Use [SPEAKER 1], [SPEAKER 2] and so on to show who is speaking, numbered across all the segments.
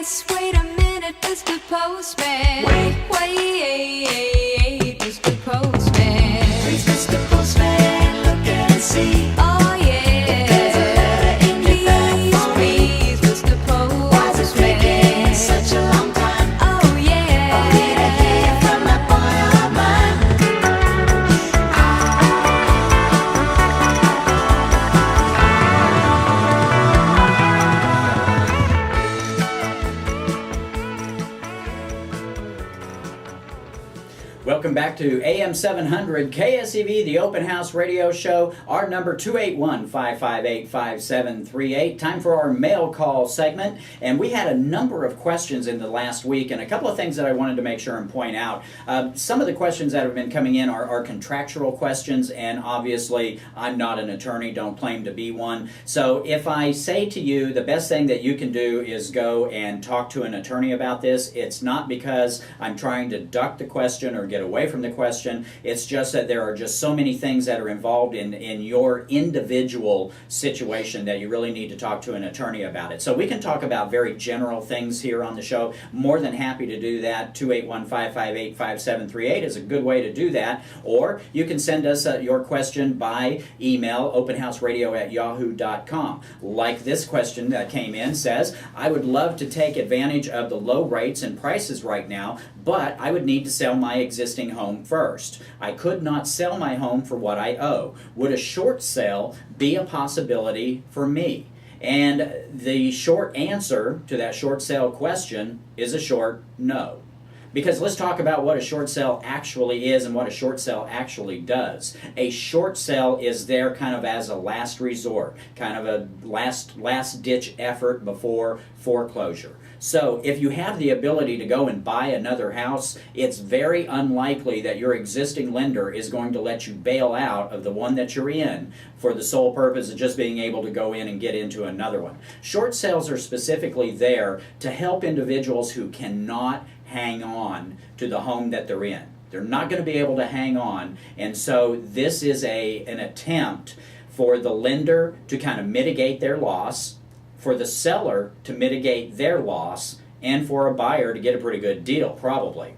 [SPEAKER 1] just wait a minute, Mr. Postman. Wait, Mr. Postman.
[SPEAKER 2] Please, Mr. Postman, look and see.
[SPEAKER 1] Oh yeah.
[SPEAKER 2] There's a letter in your bag for me.
[SPEAKER 1] Please, Mr.
[SPEAKER 2] Why's it taking
[SPEAKER 1] Postman.
[SPEAKER 2] such a long time?
[SPEAKER 1] Oh yeah.
[SPEAKER 2] Only to hear from that boy of mine.
[SPEAKER 3] Welcome back to AM 700 KSEV, the Open House Radio Show. Our number 281-558-5738. Time for our mail call segment. And we had a number of questions in the last week, and a couple of things that I wanted to make sure and point out. Some of the questions that have been coming in are contractual questions, and obviously I'm not an attorney, don't claim to be one. So if I say to you the best thing that you can do is go and talk to an attorney about this, it's not because I'm trying to duck the question or get away from the question. It's just that there are just so many things that are involved in your individual situation that you really need to talk to an attorney about it. So we can talk about very general things here on the show. More than happy to do that. 281-558-5738 is a good way to do that. Or you can send us your question by email, openhouseradio@yahoo.com. Like this question that came in says, I would love to take advantage of the low rates and prices right now, but I would need to sell my existing home first. I could not sell my home for what I owe. Would a short sale be a possibility for me? And the short answer to that short sale question is a short no. Because let's talk about what a short sale actually is and what a short sale actually does. A short sale is there kind of as a last resort, kind of a last ditch effort before foreclosure. So if you have the ability to go and buy another house, it's very unlikely that your existing lender is going to let you bail out of the one that you're in for the sole purpose of just being able to go in and get into another one. Short sales are specifically there to help individuals who cannot hang on to the home that they're in. They're not going to be able to hang on, and so this is an attempt for the lender to kind of mitigate their loss, for the seller to mitigate their loss, and for a buyer to get a pretty good deal, probably.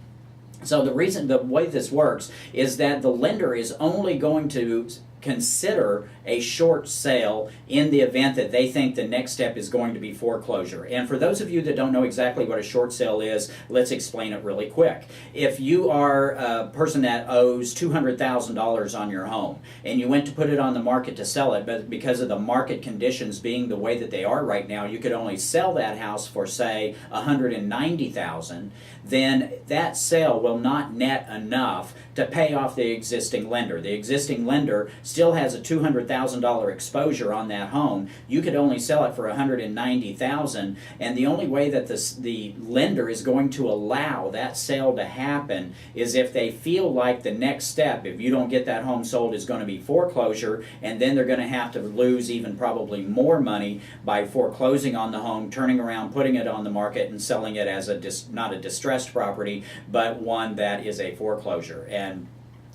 [SPEAKER 3] So the way this works is that the lender is only going to consider a short sale in the event that they think the next step is going to be foreclosure. And for those of you that don't know exactly what a short sale is, let's explain it really quick. If you are a person that owes $200,000 on your home and you went to put it on the market to sell it, but because of the market conditions being the way that they are right now, you could only sell that house for, say, $190,000, then that sale will not net enough to pay off the existing lender. The existing lender still has a $200,000 exposure on that home. You could only sell it for $190,000, and the only way that the lender is going to allow that sale to happen is if they feel like the next step, if you don't get that home sold, is going to be foreclosure, and then they're going to have to lose even probably more money by foreclosing on the home, turning around, putting it on the market, and selling it as not a distressed property, but one that is a foreclosure. And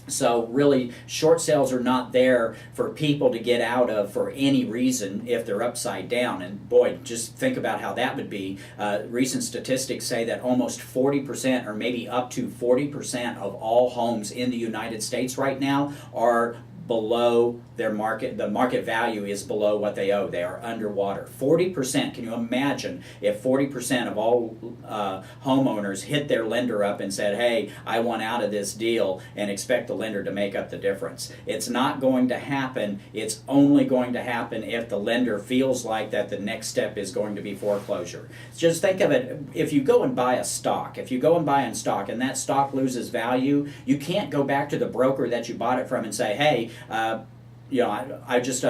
[SPEAKER 3] so really, short sales are not there for people to get out of for any reason if they're upside down. And boy, just think about how that would be. Recent statistics say that almost 40% or maybe up to 40% of all homes in the United States right now are below their market. The market value is below what they owe. They are underwater. 40%. Can you imagine if 40% of all homeowners hit their lender up and said, hey, I want out of this deal, and expect the lender to make up the difference? It's not going to happen. It's only going to happen if the lender feels like that the next step is going to be foreclosure. Just think of it, if you go and buy a stock, and that stock loses value, you can't go back to the broker that you bought it from and say, hey, I just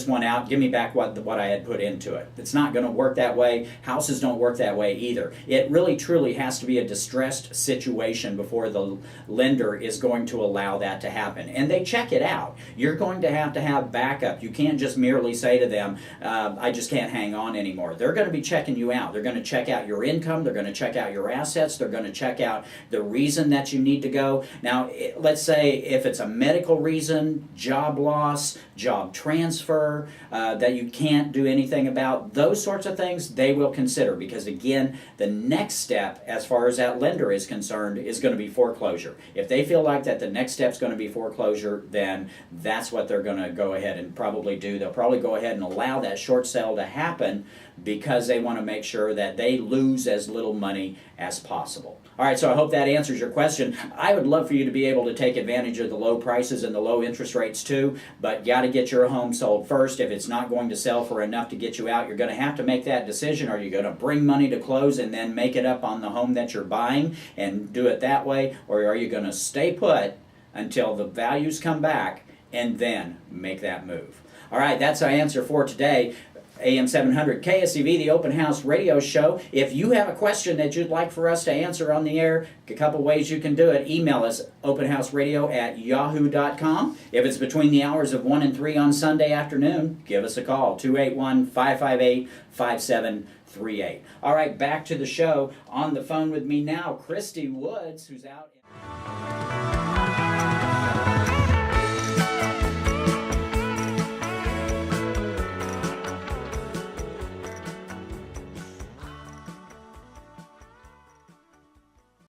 [SPEAKER 3] want out. Give me back what I had put into it. It's not going to work that way. Houses don't work that way either. It really truly has to be a distressed situation before the lender is going to allow that to happen. And they check it out. You're going to have backup. You can't just merely say to them, I just can't hang on anymore. They're going to be checking you out. They're going to check out your income. They're going to check out your assets. They're going to check out the reason that you need to go. Now, let's say if it's a medical reason, job loss, loss, job transfer that you can't do anything about, those sorts of things they will consider, because again, the next step as far as that lender is concerned is going to be foreclosure. If they feel like that the next step is going to be foreclosure, then that's what they're going to go ahead and probably do. They'll probably go ahead and allow that short sale to happen because they want to make sure that they lose as little money as possible. All right, so I hope that answers your question. I would love for you to be able to take advantage of the low prices and the low interest rates too, but got to get your home sold first. If it's not going to sell for enough to get you out, you're going to have to make that decision. Are you going to bring money to close and then make it up on the home that you're buying and do it that way, or are you going to stay put until the values come back and then make that move? All right, that's our answer for today. AM 700 KSEV, the Open House Radio Show. If you have a question that you'd like for us to answer on the air, a couple ways you can do it. Email us, openhouseradio@yahoo.com. If it's between the hours of 1 and 3 on Sunday afternoon, give us a call, 281-558-5738. All right, back to the show. On the phone with me now, Christy Woods, who's out in